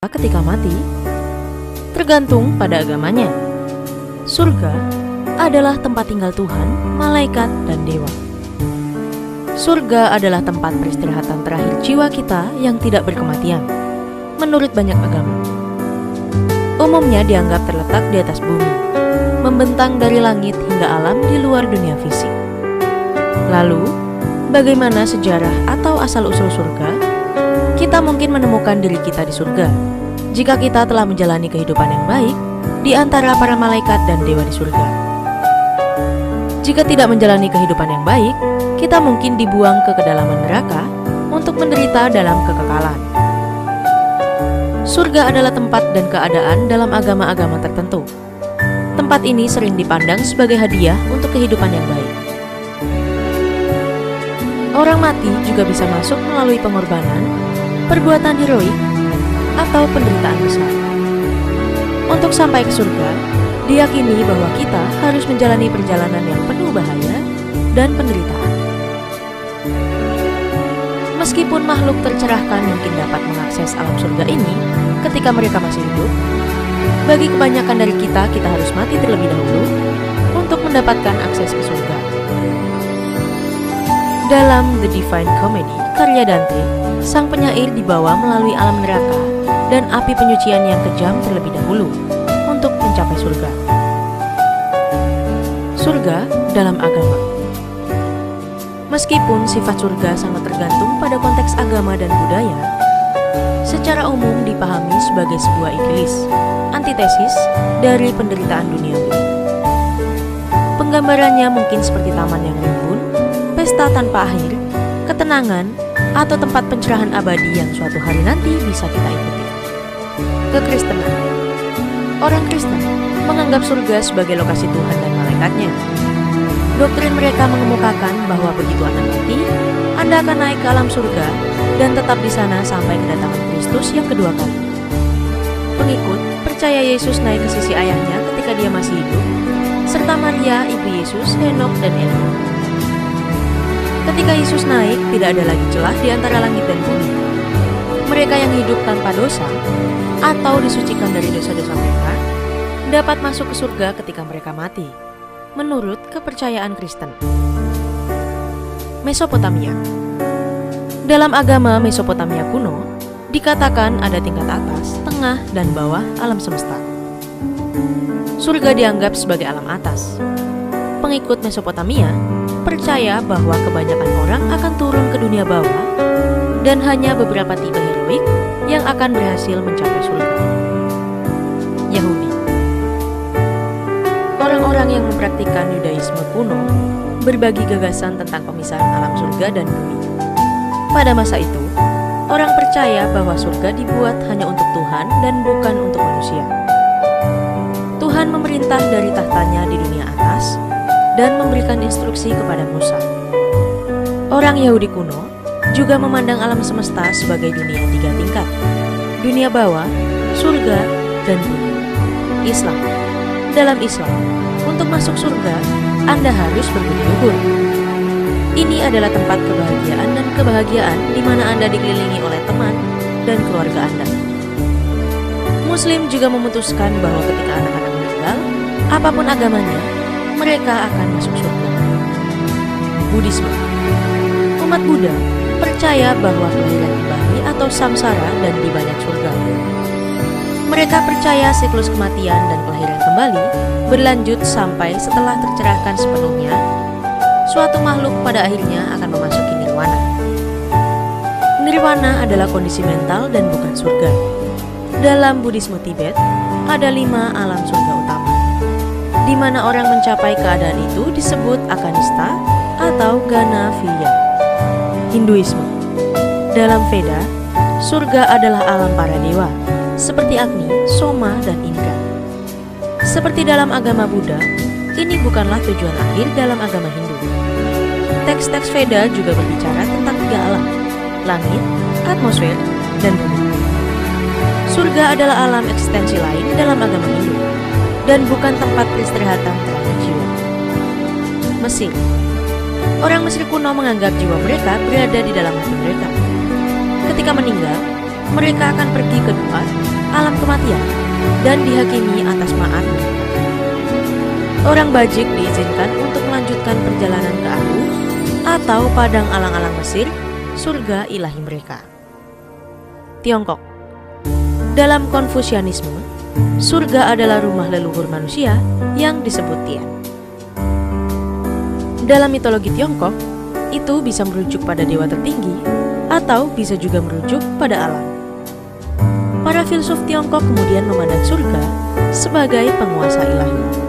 ketika mati? Tergantung pada agamanya. Surga adalah tempat tinggal Tuhan, malaikat, dan dewa. Surga adalah tempat peristirahatan terakhir jiwa kita yang tidak berkematian, menurut banyak agama. Umumnya dianggap terletak di atas bumi, membentang dari langit hingga alam di luar dunia fisik. Lalu, bagaimana sejarah atau asal-usul surga? Kita mungkin menemukan diri kita di surga jika kita telah menjalani kehidupan yang baik di antara para malaikat dan dewa di surga. Jika tidak menjalani kehidupan yang baik, kita mungkin dibuang ke kedalaman neraka untuk menderita dalam kekekalan. Surga adalah tempat dan keadaan dalam agama-agama tertentu. Tempat ini sering dipandang sebagai hadiah untuk kehidupan yang baik. Orang mati juga bisa masuk melalui pengorbanan, perbuatan heroik, atau penderitaan besar. Untuk sampai ke surga, diyakini bahwa kita harus menjalani perjalanan yang penuh bahaya dan penderitaan. Meskipun makhluk tercerahkan mungkin dapat mengakses alam surga ini ketika mereka masih hidup, bagi kebanyakan dari kita harus mati terlebih dahulu untuk mendapatkan akses ke surga. Dalam The Divine Comedy, karya Dante, sang penyair dibawa melalui alam neraka dan api penyucian yang kejam terlebih dahulu untuk mencapai surga. Surga dalam agama. Meskipun sifat surga sangat tergantung pada konteks agama dan budaya, secara umum dipahami sebagai sebuah idealis, antitesis dari penderitaan duniawi. Penggambarannya mungkin seperti taman yang rimbun, pesta tanpa akhir, ketenangan, atau tempat pencerahan abadi yang suatu hari nanti bisa kita ikuti. Kekristenan. Orang Kristen menganggap surga sebagai lokasi Tuhan dan malaikatnya. Doktrin mereka mengemukakan bahwa begitu Anda mati, Anda akan naik ke alam surga dan tetap di sana sampai kedatangan Kristus yang kedua kali. Pengikut percaya Yesus naik ke sisi ayahnya ketika dia masih hidup, serta Maria, ibu Yesus, Henok, dan Enoch. Ketika Yesus naik, tidak ada lagi celah di antara langit dan bumi. Mereka yang hidup tanpa dosa atau disucikan dari dosa-dosa mereka dapat masuk ke surga ketika mereka mati, menurut kepercayaan Kristen. Mesopotamia. Dalam agama Mesopotamia kuno, dikatakan ada tingkat atas, tengah, dan bawah alam semesta. Surga dianggap sebagai alam atas. Pengikut Mesopotamia percaya bahwa kebanyakan orang akan turun ke dunia bawah dan hanya beberapa tipe heroik yang akan berhasil mencapai surga. Yahudi. Orang-orang yang mempraktikkan Yudaisme kuno berbagi gagasan tentang pemisahan alam surga dan bumi. Pada masa itu, orang percaya bahwa surga dibuat hanya untuk Tuhan dan bukan untuk manusia. Tuhan memerintah dari tahtanya di dunia atas dan memberikan instruksi kepada Musa. Orang Yahudi kuno juga memandang alam semesta sebagai dunia 3 tingkat: dunia bawah, surga, dan bumi. Islam. Dalam Islam, untuk masuk surga, Anda harus berbudi luhur. Ini adalah tempat kebahagiaan dan kebahagiaan di mana Anda dikelilingi oleh teman dan keluarga Anda. Muslim juga memutuskan bahwa ketika anak-anak meninggal, apapun agamanya, mereka akan masuk surga. Buddhisme. Umat Buddha percaya bahwa kelahiran kembali atau samsara dan di banyak surga. Mereka percaya siklus kematian dan kelahiran kembali berlanjut sampai setelah tercerahkan sepenuhnya, suatu makhluk pada akhirnya akan memasuki nirwana. Nirwana adalah kondisi mental dan bukan surga. Dalam Buddhisme Tibet, ada 5 alam surga utama, di mana orang mencapai keadaan itu disebut akanista atau ganaviya. Hinduisme. Dalam Veda, surga adalah alam para dewa, seperti Agni, Soma, dan Indra. Seperti dalam agama Buddha, ini bukanlah tujuan akhir dalam agama Hindu. Teks-teks Veda juga berbicara tentang 3 alam: langit, atmosfer, dan bumi. Surga adalah alam eksistensi lain dalam agama Hindu, dan bukan tempat peristirahatan terakhir jiwa. Mesir. Orang Mesir kuno menganggap jiwa mereka berada di dalam hati mereka. Ketika meninggal, mereka akan pergi ke Tuhan rakyat dan dihakimi atas maat mereka. Orang bajik diizinkan untuk melanjutkan perjalanan ke Aku atau padang alang-alang Mesir, surga ilahi mereka. Tiongkok. Dalam Konfusianisme, surga adalah rumah leluhur manusia yang disebut Tian. Dalam mitologi Tiongkok, itu bisa merujuk pada dewa tertinggi atau bisa juga merujuk pada alam. Para filsuf Tiongkok kemudian memandang surga sebagai penguasa ilahi.